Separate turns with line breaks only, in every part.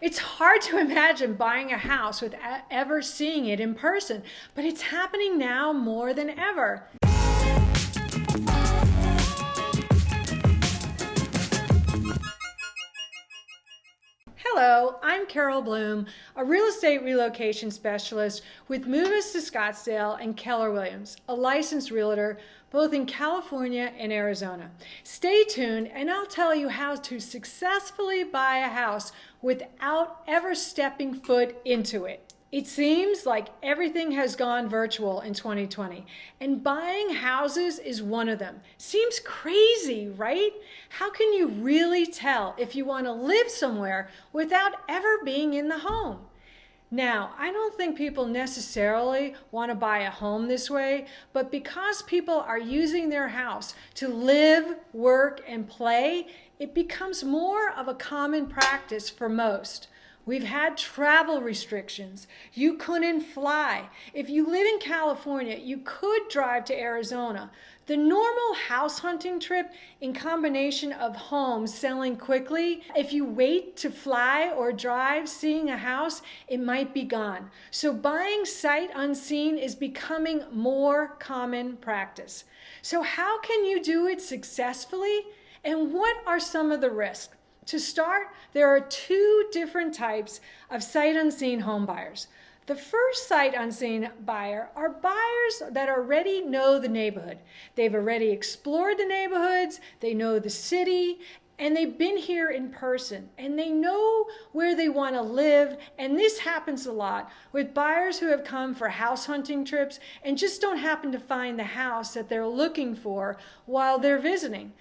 It's hard to imagine buying a house without ever seeing it in person, but it's happening now more than ever. Hello, I'm Carol Bloom, a real estate relocation specialist with Move Us to Scottsdale and Keller Williams, a licensed realtor both in California and Arizona. Stay tuned and I'll tell you how to successfully buy a house without ever stepping foot into it. It seems like everything has gone virtual in 2020, and buying houses is one of them. Seems crazy, right? How can you really tell if you want to live somewhere without ever being in the home? Now, I don't think people necessarily want to buy a home this way, but because people are using their house to live, work, and play, it becomes more of a common practice for most. We've had travel restrictions. You couldn't fly. If you live in California, you could drive to Arizona. The normal house hunting trip in combination of homes selling quickly, if you wait to fly or drive seeing a house, it might be gone. So buying sight unseen is becoming more common practice. So how can you do it successfully? And what are some of the risks? To start, there are two different types of sight unseen home buyers. The first sight unseen buyer are buyers that already know the neighborhood. They've already explored the neighborhoods, they know the city, and they've been here in person, and they know where they want to live. And this happens a lot with buyers who have come for house hunting trips and just don't happen to find the house that they're looking for while they're visiting.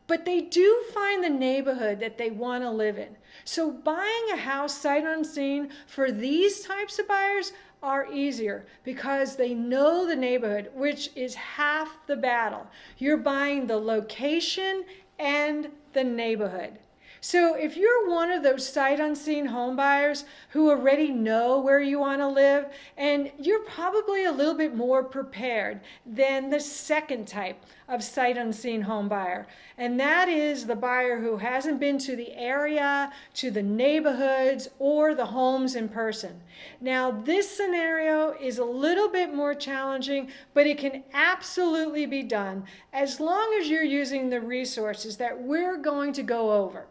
But they do find the neighborhood that they want to live in. So buying a house sight unseen for these types of buyers are easier because they know the neighborhood, which is half the battle. You're buying the location and the neighborhood. So if you're one of those sight unseen home buyers who already know where you want to live, and you're probably a little bit more prepared than the second type of sight unseen home buyer, and that is the buyer who hasn't been to the area, to the neighborhoods, or the homes in person. Now, this scenario is a little bit more challenging, but it can absolutely be done as long as you're using the resources that we're going to go over.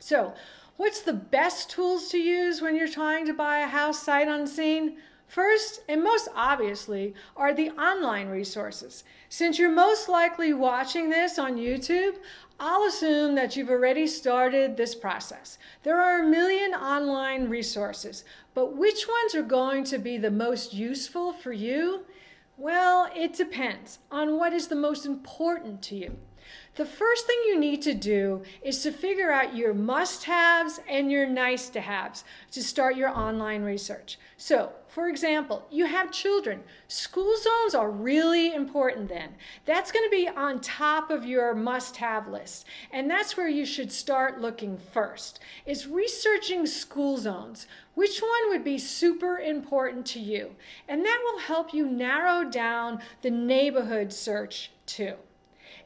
So, what's the best tools to use when you're trying to buy a house sight unseen? First, and most obviously, are the online resources. Since you're most likely watching this on YouTube, I'll assume that you've already started this process. There are a million online resources, but which ones are going to be the most useful for you? Well, it depends on what is the most important to you. The first thing you need to do is to figure out your must-haves and your nice-to-haves to start your online research. So, for example, you have children. School zones are really important then. That's going to be on top of your must-have list. And that's where you should start looking first, is researching school zones. Which one would be super important to you? And that will help you narrow down the neighborhood search too.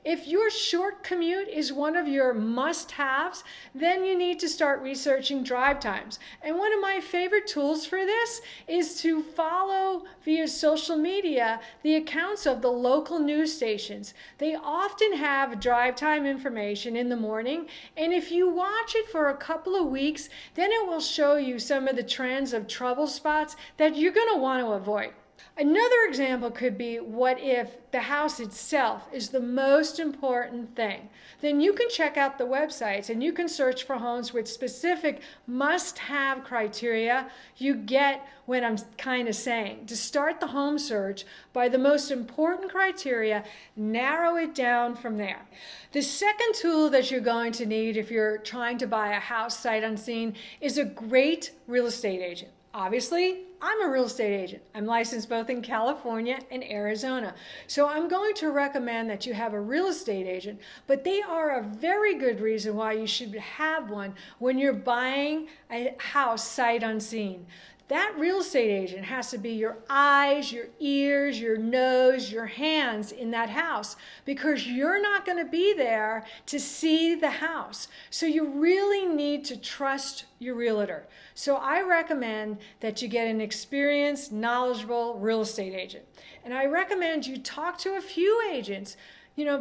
If your short commute is one of your must-haves, then you need to start researching drive times. And one of my favorite tools for this is to follow via social media the accounts of the local news stations. They often have drive time information in the morning, and if you watch it for a couple of weeks, then it will show you some of the trends of trouble spots that you're going to want to avoid. Another example could be, what if the house itself is the most important thing? Then you can check out the websites and you can search for homes with specific must-have criteria. You get what I'm kind of saying. To start the home search by the most important criteria, narrow it down from there. The second tool that you're going to need if you're trying to buy a house sight unseen is a great real estate agent. Obviously, I'm a real estate agent. I'm licensed both in California and Arizona. So I'm going to recommend that you have a real estate agent, but they are a very good reason why you should have one when you're buying a house sight unseen. That real estate agent has to be your eyes, your ears, your nose, your hands in that house, because you're not going to be there to see the house. So you really need to trust your realtor. So I recommend that you get an experienced, knowledgeable real estate agent. And I recommend you talk to a few agents,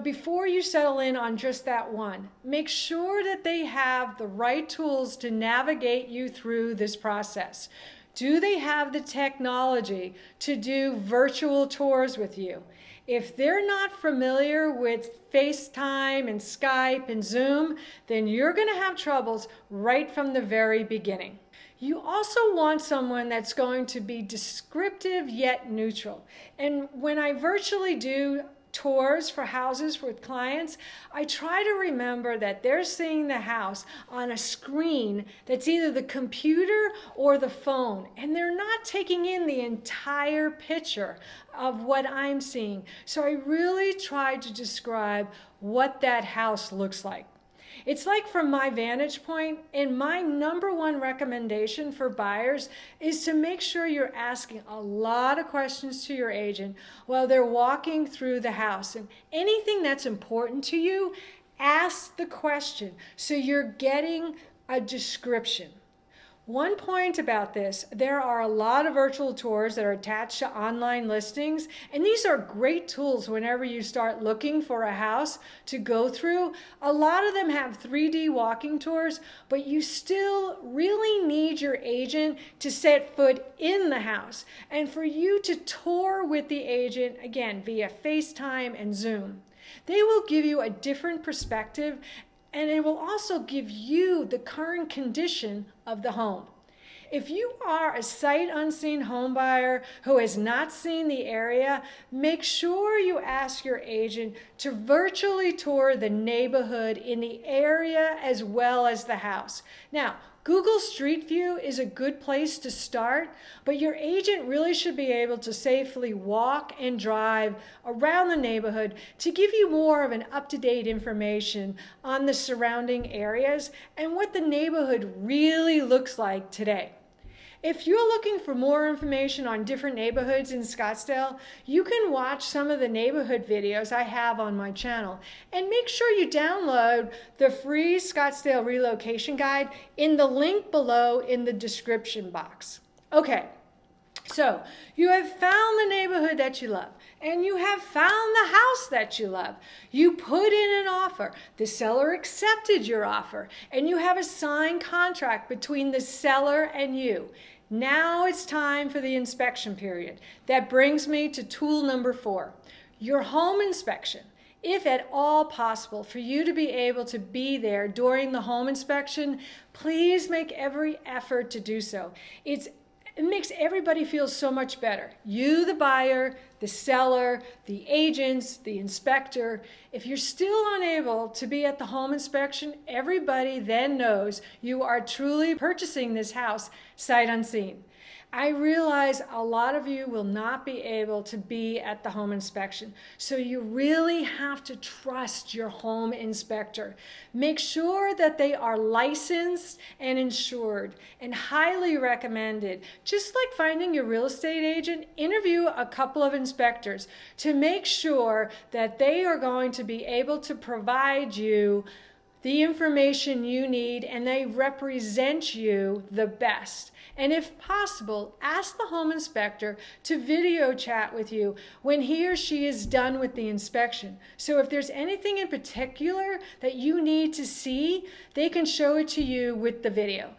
before you settle in on just that one. Make sure that they have the right tools to navigate you through this process. Do they have the technology to do virtual tours with you? If they're not familiar with FaceTime and Skype and Zoom, then you're going to have troubles right from the very beginning. You also want someone that's going to be descriptive yet neutral. And when I virtually do tours for houses with clients, I try to remember that they're seeing the house on a screen that's either the computer or the phone, and they're not taking in the entire picture of what I'm seeing. So I really try to describe what that house looks like. It's like, from my vantage point, and my number one recommendation for buyers is to make sure you're asking a lot of questions to your agent while they're walking through the house. And anything that's important to you, ask the question so you're getting a description. One point about this, there are a lot of virtual tours that are attached to online listings, and these are great tools whenever you start looking for a house to go through. A lot of them have 3D walking tours, but you still really need your agent to set foot in the house and for you to tour with the agent, again, via FaceTime and Zoom. They will give you a different perspective, and it will also give you the current condition of the home. If you are a sight unseen home buyer who has not seen the area, make sure you ask your agent to virtually tour the neighborhood in the area as well as the house. Now, Google Street View is a good place to start, but your agent really should be able to safely walk and drive around the neighborhood to give you more of an up-to-date information on the surrounding areas and what the neighborhood really looks like today. If you're looking for more information on different neighborhoods in Scottsdale, you can watch some of the neighborhood videos I have on my channel. And make sure you download the free Scottsdale relocation guide in the link below in the description box. Okay, so you have found the neighborhood that you love, and you have found the house that you love. You put in an offer. The seller accepted your offer, and you have a signed contract between the seller and you. Now it's time for the inspection period. That brings me to tool number 4, your home inspection. If at all possible for you to be able to be there during the home inspection, please make every effort to do so. It makes everybody feel so much better. You, the buyer, the seller, the agents, the inspector. If you're still unable to be at the home inspection, everybody then knows you are truly purchasing this house sight unseen. I realize a lot of you will not be able to be at the home inspection, so you really have to trust your home inspector. Make sure that they are licensed and insured and highly recommended. Just like finding your real estate agent, interview a couple of inspectors to make sure that they are going to be able to provide you the information you need and they represent you the best. And if possible, ask the home inspector to video chat with you when he or she is done with the inspection. So if there's anything in particular that you need to see, they can show it to you with the video.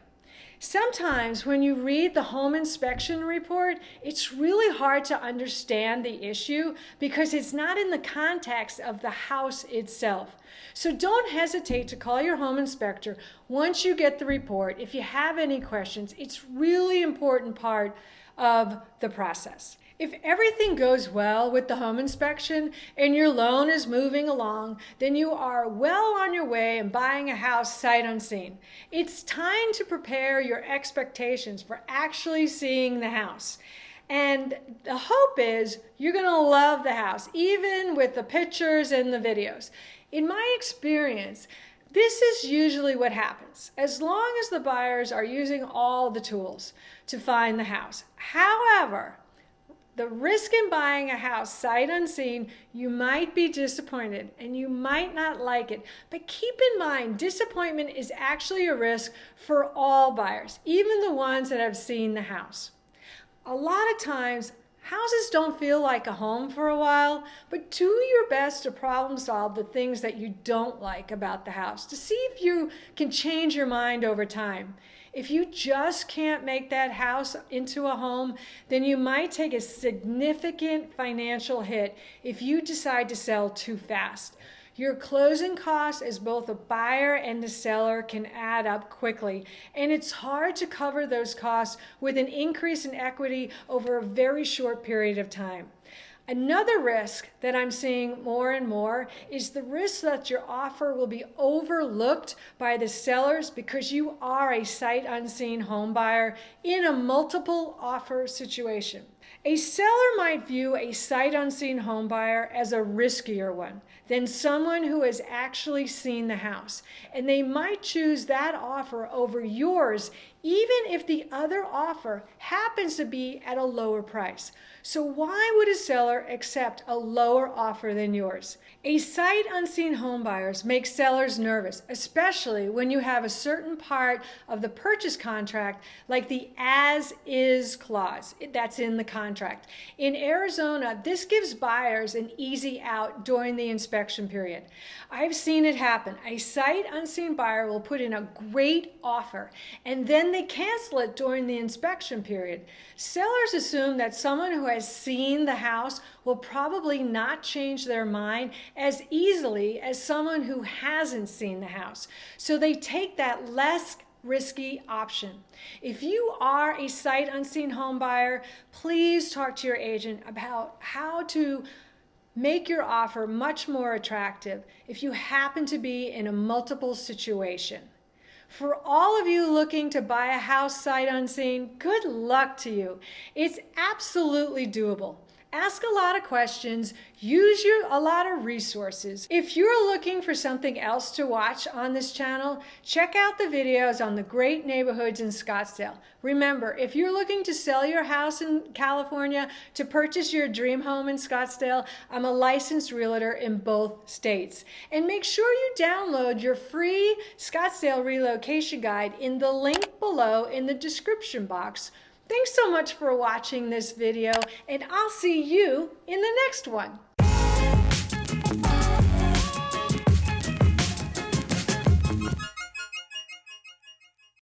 Sometimes when you read the home inspection report, it's really hard to understand the issue because it's not in the context of the house itself. So don't hesitate to call your home inspector once you get the report. If you have any questions, it's really important part of the process. If everything goes well with the home inspection and your loan is moving along, then you are well on your way in buying a house sight unseen. It's time to prepare your expectations for actually seeing the house. And the hope is you're going to love the house, even with the pictures and the videos. In my experience, this is usually what happens, as long as the buyers are using all the tools to find the house. However, the risk in buying a house sight unseen, you might be disappointed and you might not like it. But keep in mind, disappointment is actually a risk for all buyers, even the ones that have seen the house. A lot of times, houses don't feel like a home for a while, but do your best to problem solve the things that you don't like about the house to see if you can change your mind over time. If you just can't make that house into a home, then you might take a significant financial hit if you decide to sell too fast. Your closing costs as both a buyer and a seller can add up quickly, and it's hard to cover those costs with an increase in equity over a very short period of time. Another risk that I'm seeing more and more is the risk that your offer will be overlooked by the sellers because you are a sight unseen home buyer in a multiple offer situation. A seller might view a sight unseen home buyer as a riskier one than someone who has actually seen the house, and they might choose that offer over yours even if the other offer happens to be at a lower price. So why would a seller accept a lower offer than yours? A sight unseen home buyers make sellers nervous, especially when you have a certain part of the purchase contract, like the as is clause that's in the contract. In Arizona, this gives buyers an easy out during the inspection period. I've seen it happen. A sight unseen buyer will put in a great offer and then they cancel it during the inspection period. Sellers assume that someone who has seen the house will probably not change their mind as easily as someone who hasn't seen the house. So they take that less risky option. If you are a sight unseen home buyer, please talk to your agent about how to make your offer much more attractive if you happen to be in a multiple situation. For all of you looking to buy a house sight unseen, good luck to you. It's absolutely doable. Ask a lot of questions, use a lot of resources. If you're looking for something else to watch on this channel, check out the videos on the great neighborhoods in Scottsdale. Remember, if you're looking to sell your house in California to purchase your dream home in Scottsdale, I'm a licensed realtor in both states. And make sure you download your free Scottsdale relocation guide in the link below in the description box. Thanks so much for watching this video, and I'll see you in the next one.